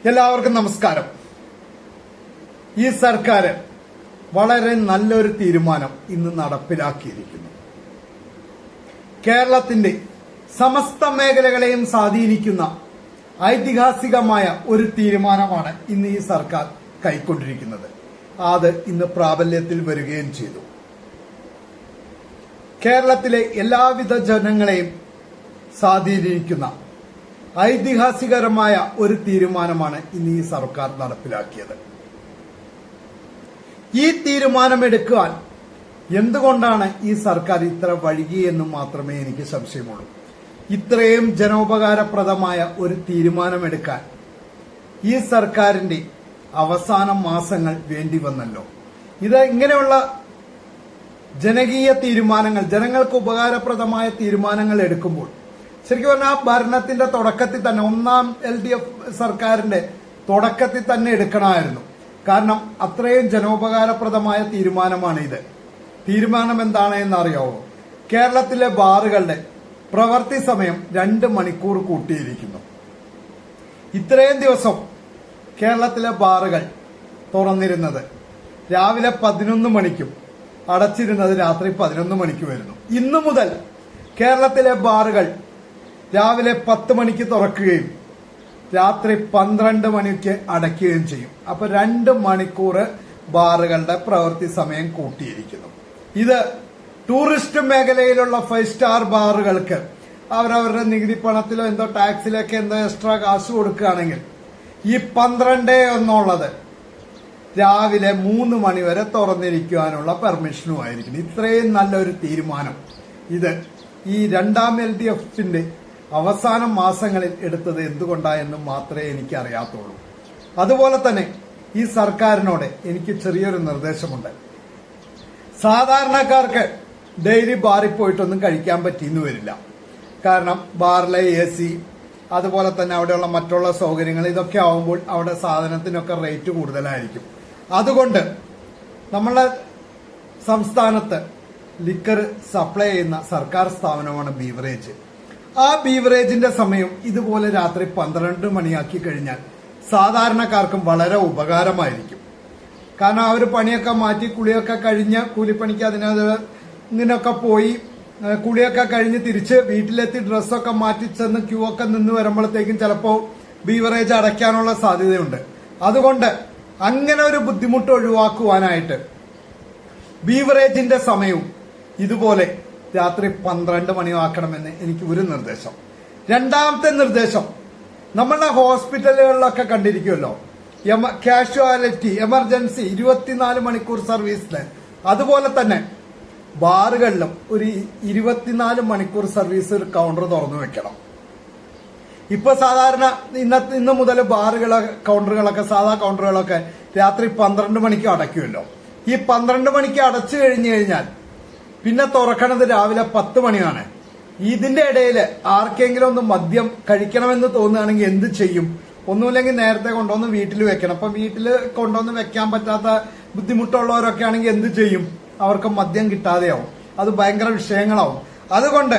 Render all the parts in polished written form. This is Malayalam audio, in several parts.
എല്ലാവർക്കും നമസ്കാരം. ഈ സർക്കാർ വളരെ നല്ലൊരു തീരുമാനം ഇന്ന് നടപ്പിലാക്കിയിരിക്കുന്നു. കേരളത്തിന്റെ സമസ്ത മേഖലകളെയും സ്വാധീനിക്കുന്ന ഐതിഹാസികമായ ഒരു തീരുമാനമാണ് ഇന്ന് ഈ സർക്കാർ കൈക്കൊണ്ടിരിക്കുന്നത്. അത് ഇന്ന് പ്രാബല്യത്തിൽ വരികയും ചെയ്തു. കേരളത്തിലെ എല്ലാവിധ ജനങ്ങളെയും സ്വാധീനിക്കുന്ന ഐതിഹാസികരമായ ഒരു തീരുമാനമാണ് ഇന്ന് ഈ സർക്കാർ നടപ്പിലാക്കിയത്. ഈ തീരുമാനമെടുക്കാൻ എന്തുകൊണ്ടാണ് ഈ സർക്കാർ ഇത്ര വൈകിയെന്ന് മാത്രമേ എനിക്ക് സംശയമുള്ളൂ. ഇത്രയും ജനോപകാരപ്രദമായ ഒരു തീരുമാനമെടുക്കാൻ ഈ സർക്കാരിന്റെ അവസാന മാസങ്ങൾ വേണ്ടി വന്നല്ലോ. ഇത് ഇങ്ങനെയുള്ള ജനകീയ തീരുമാനങ്ങൾ, ജനങ്ങൾക്ക് ഉപകാരപ്രദമായ തീരുമാനങ്ങൾ എടുക്കുമ്പോൾ ശരിക്കും പറഞ്ഞാൽ ഭരണത്തിന്റെ തുടക്കത്തിൽ തന്നെ, ഒന്നാം LDF സർക്കാരിന്റെ തുടക്കത്തിൽ തന്നെ എടുക്കണമായിരുന്നു. കാരണം അത്രയും ജനോപകാരപ്രദമായ തീരുമാനമാണ് ഇത്. തീരുമാനം എന്താണ് എന്നറിയാവോ? കേരളത്തിലെ ബാറുകളുടെ പ്രവൃത്തി സമയം 2 മണിക്കൂർ കൂട്ടിയിരിക്കുന്നു. ഇത്രയും ദിവസം കേരളത്തിലെ ബാറുകൾ തുറന്നിരുന്നത് രാവിലെ 11 മണിക്കും അടച്ചിരുന്നത് രാത്രി 11 മണിക്കുമായിരുന്നു. ഇന്നു മുതൽ കേരളത്തിലെ ബാറുകൾ രാവിലെ 10 മണിക്ക് തുറക്കുകയും രാത്രി 12 മണിക്ക് അടയ്ക്കുകയും ചെയ്യും. അപ്പൊ 2 മണിക്കൂർ ബാറുകളുടെ പ്രവൃത്തി സമയം കൂട്ടിയിരിക്കുന്നു. ഇത് ടൂറിസ്റ്റ് മേഖലയിലുള്ള 5 സ്റ്റാർ ബാറുകൾക്ക് അവരവരുടെ നികുതി പണത്തിലോ എന്തോ ടാക്സിലൊക്കെ എന്തോ എക്സ്ട്രാ കാശ് കൊടുക്കുകയാണെങ്കിൽ ഈ 12 എന്നുള്ളത് രാവിലെ 3 മണി വരെ തുറന്നിരിക്കുവാനുള്ള പെർമിഷനുമായിരിക്കും. ഇത്രയും നല്ലൊരു തീരുമാനം ഇത് ഈ രണ്ടാം LDFന്റെ അവസാന മാസങ്ങളിൽ എടുത്തത് എന്തുകൊണ്ടായെന്ന് മാത്രമേ എനിക്ക് അറിയാത്തുള്ളൂ. അതുപോലെ തന്നെ ഈ സർക്കാരിനോട് എനിക്ക് ചെറിയൊരു നിർദ്ദേശമുണ്ട്. സാധാരണക്കാർക്ക് ഡെയിലി ബാറിൽ പോയിട്ടൊന്നും കഴിക്കാൻ പറ്റിയെന്ന് വരില്ല. കാരണം ബാറിലെ AC, അതുപോലെ തന്നെ അവിടെയുള്ള മറ്റുള്ള സൗകര്യങ്ങൾ, ഇതൊക്കെ ആവുമ്പോൾ അവിടെ സാധനത്തിനൊക്കെ റേറ്റ് കൂടുതലായിരിക്കും. അതുകൊണ്ട് നമ്മുടെ സംസ്ഥാനത്ത് ലിക്കർ സപ്ലൈ ചെയ്യുന്ന സർക്കാർ സ്ഥാപനമാണ് ബീവറേജ്. ആ ബീവറേജിന്റെ സമയം ഇതുപോലെ രാത്രി 12 മണിയാക്കി കഴിഞ്ഞാൽ സാധാരണക്കാർക്കും വളരെ ഉപകാരമായിരിക്കും. കാരണം അവർ പണിയൊക്കെ മാറ്റി കുളിയൊക്കെ കഴിഞ്ഞ് കൂലിപ്പണിക്ക് ഇതിനൊക്കെ പോയി കുളിയൊക്കെ കഴിഞ്ഞ് തിരിച്ച് വീട്ടിലെത്തി ഡ്രസ്സൊക്കെ മാറ്റി ചെന്ന് ക്യൂ ഒക്കെ നിന്ന് വരുമ്പോഴത്തേക്കും ചിലപ്പോൾ ബീവറേജ് അടയ്ക്കാനുള്ള സാധ്യതയുണ്ട്. അതുകൊണ്ട് അങ്ങനെ ഒരു ബുദ്ധിമുട്ട് ഒഴിവാക്കുവാനായിട്ട് ബീവറേജിന്റെ സമയവും ഇതുപോലെ രാത്രി 12 മണിയാക്കണമെന്ന് എനിക്ക് ഒരു നിർദ്ദേശം. രണ്ടാമത്തെ നിർദ്ദേശം, നമ്മളുടെ ഹോസ്പിറ്റലുകളിലൊക്കെ കണ്ടിരിക്കുമല്ലോ കാഷ്വാലിറ്റി, എമർജൻസി 24 മണിക്കൂർ സർവീസിന്. അതുപോലെ തന്നെ ബാറുകളിലും ഒരു 24 മണിക്കൂർ സർവീസ് ഒരു കൗണ്ടർ തുറന്നു വെക്കണം. ഇപ്പൊ സാധാരണ ഇന്ന് മുതൽ കൗണ്ടറുകളൊക്കെ സാധാ കൗണ്ടറുകളൊക്കെ രാത്രി 12 മണിക്ക് അടയ്ക്കുമല്ലോ. ഈ 12 മണിക്ക് അടച്ചു കഴിഞ്ഞു കഴിഞ്ഞാൽ പിന്നെ തുറക്കണത് രാവിലെ 10 മണിയാണ്. ഇതിന്റെ ഇടയിൽ ആർക്കെങ്കിലും ഒന്ന് മദ്യം കഴിക്കണമെന്ന് തോന്നുകയാണെങ്കിൽ എന്ത് ചെയ്യും? ഒന്നുമില്ലെങ്കിൽ നേരത്തെ കൊണ്ടുവന്ന് വീട്ടിൽ വെക്കണം. അപ്പൊ വീട്ടിൽ കൊണ്ടുവന്ന് വെക്കാൻ പറ്റാത്ത ബുദ്ധിമുട്ടുള്ളവരൊക്കെ ആണെങ്കിൽ എന്ത് ചെയ്യും? അവർക്ക് മദ്യം കിട്ടാതെയാവും. അത് ഭയങ്കര വിഷയങ്ങളാവും. അതുകൊണ്ട്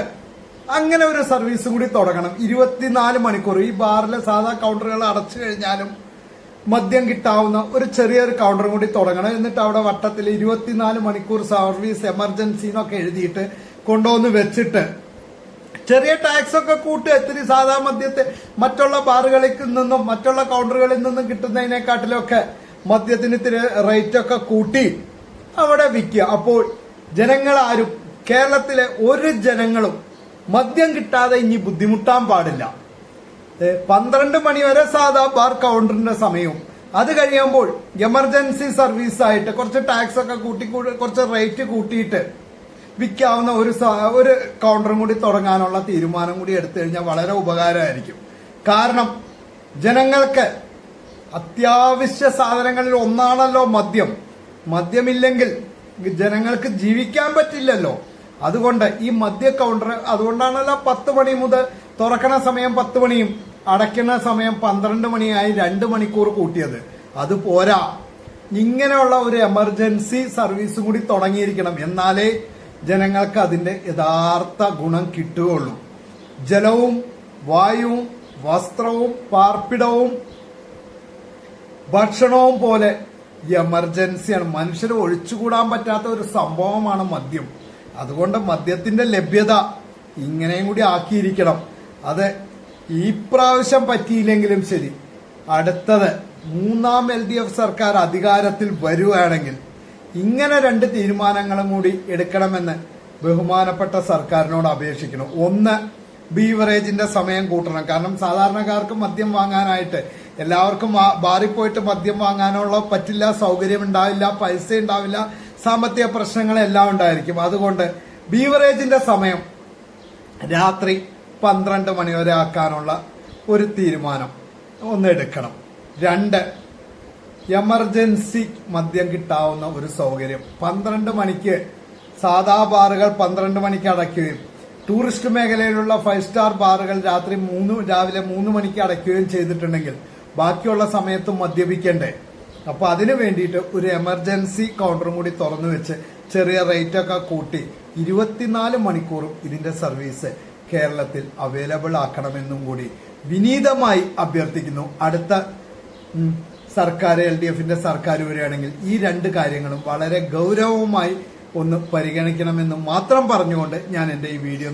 അങ്ങനെ ഒരു സർവീസും കൂടി തുടങ്ങണം. 24 മണിക്കൂർ ഈ ബാറിലെ സാധാ കൗണ്ടറുകൾ അടച്ചു കഴിഞ്ഞാലും മദ്യം കിട്ടാവുന്ന ഒരു ചെറിയൊരു കൗണ്ടറും കൂടി തുടങ്ങണം. എന്നിട്ട് അവിടെ വട്ടത്തിൽ 24 മണിക്കൂർ സർവീസ് എമർജൻസി എന്നൊക്കെ എഴുതിയിട്ട് കൊണ്ടുവന്ന് വെച്ചിട്ട് ചെറിയ ടാക്സ് ഒക്കെ കൂട്ടുക. ഇത്തിരി സാധാ മദ്യത്തെ മറ്റുള്ള ബാറുകളിൽ നിന്നും മറ്റുള്ള കൗണ്ടറുകളിൽ നിന്നും കിട്ടുന്നതിനെക്കാട്ടിലൊക്കെ മദ്യത്തിന് ഇത്തിരി റേറ്റ് ഒക്കെ കൂട്ടി അവിടെ വിൽക്കുക. അപ്പോൾ ജനങ്ങളാരും, കേരളത്തിലെ ഒരു ജനങ്ങളും മദ്യം കിട്ടാതെ ഇനി ബുദ്ധിമുട്ടാൻ പാടില്ല. 12 മണി വരെ സാധാ ബാർ കൗണ്ടറിന്റെ സമയവും, അത് കഴിയുമ്പോൾ എമർജൻസി സർവീസായിട്ട് കുറച്ച് ടാക്സ് ഒക്കെ കൂട്ടി കുറച്ച് റേറ്റ് കൂട്ടിയിട്ട് വിൽക്കാവുന്ന ഒരു കൗണ്ടറും കൂടി തുടങ്ങാനുള്ള തീരുമാനം കൂടി എടുത്തു കഴിഞ്ഞാൽ വളരെ ഉപകാരമായിരിക്കും. കാരണം ജനങ്ങൾക്ക് അത്യാവശ്യ സാധനങ്ങളിൽ ഒന്നാണല്ലോ മദ്യം. മദ്യമില്ലെങ്കിൽ ജനങ്ങൾക്ക് ജീവിക്കാൻ പറ്റില്ലല്ലോ. അതുകൊണ്ട് ഈ മദ്യ കൗണ്ടർ, അതുകൊണ്ടാണല്ലോ 10 മണി മുതൽ തുറക്കണ സമയം 10 മണിയും അടയ്ക്കുന്ന സമയം 12 മണിയായി 2 മണിക്കൂർ കൂട്ടിയത്. അത് പോരാ, ഇങ്ങനെയുള്ള ഒരു എമർജൻസി സർവീസും കൂടി തുടങ്ങിയിരിക്കണം. എന്നാലേ ജനങ്ങൾക്ക് അതിന്റെ യഥാർത്ഥ ഗുണം കിട്ടുകയുള്ളൂ. ജലവും വായുവും വസ്ത്രവും പാർപ്പിടവും ഭക്ഷണവും പോലെ എമർജൻസിയാണ്. മനുഷ്യർ ഒഴിച്ചുകൂടാൻ പറ്റാത്ത ഒരു സംഭവമാണ് മദ്യം. അതുകൊണ്ട് മദ്യത്തിന്റെ ലഭ്യത ഇങ്ങനെയും കൂടി ആക്കിയിരിക്കണം. അത് ഈ പ്രാവശ്യം പറ്റിയില്ലെങ്കിലും ശരി, അടുത്തത് 3ാം LDF സർക്കാർ അധികാരത്തിൽ വരുവാണെങ്കിൽ ഇങ്ങനെ 2 തീരുമാനങ്ങളും കൂടി എടുക്കണമെന്ന് ബഹുമാനപ്പെട്ട സർക്കാരിനോട് അപേക്ഷിക്കണം. ഒന്ന്, ബീവറേജിന്റെ സമയം കൂട്ടണം. കാരണം സാധാരണക്കാർക്ക് മദ്യം വാങ്ങാനായിട്ട് എല്ലാവർക്കും ബാറിൽ പോയിട്ട് മദ്യം വാങ്ങാനുള്ള പറ്റില്ല, സൗകര്യം ഉണ്ടാവില്ല, പൈസ ഉണ്ടാവില്ല, സാമ്പത്തിക പ്രശ്നങ്ങളെല്ലാം ഉണ്ടായിരിക്കും. അതുകൊണ്ട് ബീവറേജിന്റെ സമയം രാത്രി 12 മണി വരെ ആക്കാനുള്ള ഒരു തീരുമാനം ഒന്ന് എടുക്കണം. 2, എമർജൻസി മദ്യം കിട്ടാവുന്ന ഒരു സൗകര്യം. 12 മണിക്ക് സാധാ ബാറുകൾ 12 മണിക്ക് അടയ്ക്കുകയും ടൂറിസ്റ്റ് മേഖലയിലുള്ള 5 സ്റ്റാർ ബാറുകൾ രാവിലെ 3 മണിക്ക് അടയ്ക്കുകയും ചെയ്തിട്ടുണ്ടെങ്കിൽ ബാക്കിയുള്ള സമയത്തും മദ്യപിക്കണ്ടേ? അപ്പൊ അതിനു വേണ്ടിയിട്ട് ഒരു എമർജൻസി കൗണ്ടറും കൂടി തുറന്നു വെച്ച് ചെറിയ റേറ്റൊക്കെ കൂട്ടി 24 മണിക്കൂറും ഇതിന്റെ സർവീസ് കേരളത്തിൽ അവൈലബിൾ ആക്കണമെന്നും കൂടി വിനീതമായി അഭ്യർത്ഥിക്കുന്നു. അടുത്ത സർക്കാർ LDFന്റെ സർക്കാർ വരികയാണെങ്കിൽ ഈ 2 കാര്യങ്ങളും വളരെ ഗൗരവമായി ഒന്ന് പരിഗണിക്കണമെന്ന് മാത്രം പറഞ്ഞുകൊണ്ട് ഞാൻ എന്റെ ഈ വീഡിയോ